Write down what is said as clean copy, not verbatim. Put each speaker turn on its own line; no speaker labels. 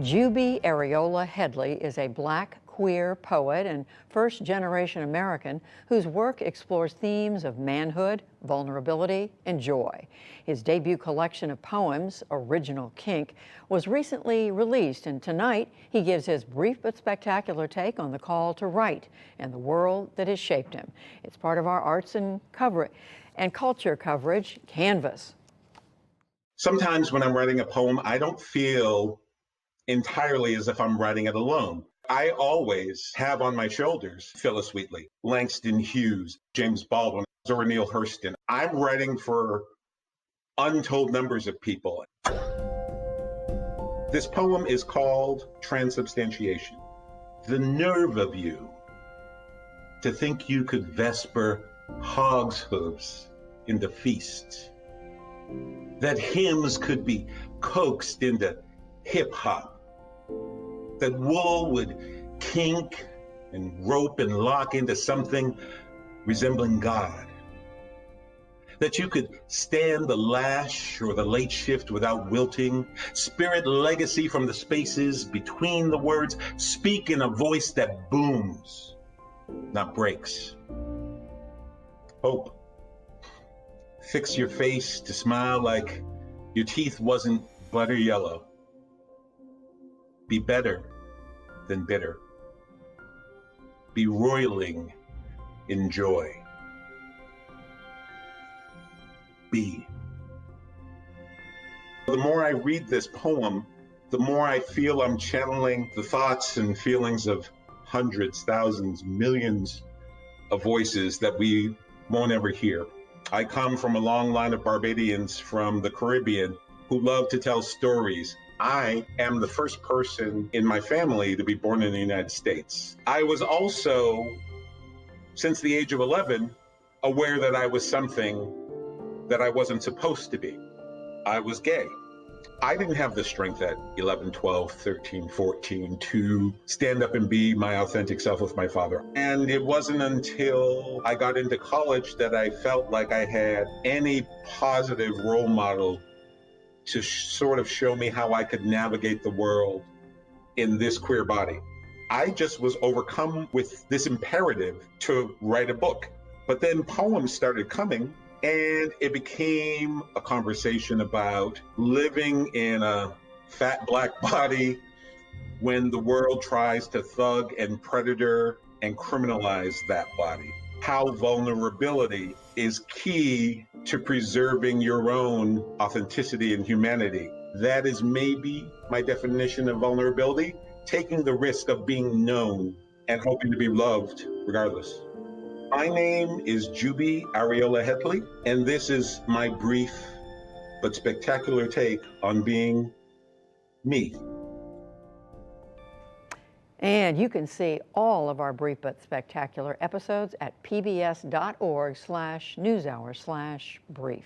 Jubi Arriola-Headley is a Black queer poet and first-generation American whose work explores themes of manhood, vulnerability, and joy. His debut collection of poems, original Kink, was recently released, and tonight he gives his brief but spectacular take on the call to write and the world that has shaped him. It's part of our arts and culture coverage, Canvas.
Sometimes when I'm writing a poem, I don't feel entirely as if I'm writing it alone. I always have on my shoulders Phyllis Wheatley, Langston Hughes, James Baldwin, Zora Neale Hurston. I'm writing for untold numbers of people. This poem is called Transubstantiation. The nerve of you to think you could vesper hog's hooves in the feast, that hymns could be coaxed into hip-hop, that wool would kink and rope and lock into something resembling God, that you could stand the lash or the late shift without wilting, spirit legacy from the spaces between the words, speak in a voice that booms, not breaks. Hope. Fix your face to smile like your teeth wasn't butter yellow. Be better than bitter. Be roiling in joy. Be. The more I read this poem, the more I feel I'm channeling the thoughts and feelings of hundreds, thousands, millions of voices that we won't ever hear. I come from a long line of Barbadians from the Caribbean who love to tell stories. I am the first person in my family to be born in the United States. I was also, since the age of 11, aware that I was something that I wasn't supposed to be. I was gay. I didn't have the strength at 11, 12, 13, 14 to stand up and be my authentic self with my father. And it wasn't until I got into college that I felt like I had any positive role model to sort of show me how I could navigate the world in this queer body. I just was overcome with this imperative to write a book. But then poems started coming, and it became a conversation about living in a fat Black body when the world tries to thug and predator and criminalize that body. How vulnerability is key to preserving your own authenticity and humanity. That is maybe my definition of vulnerability, taking the risk of being known and hoping to be loved regardless. My name is Jubi Arriola-Headley, and this is my brief but spectacular take on being me.
And you can see all of our brief but spectacular episodes at pbs.org/newshour/brief.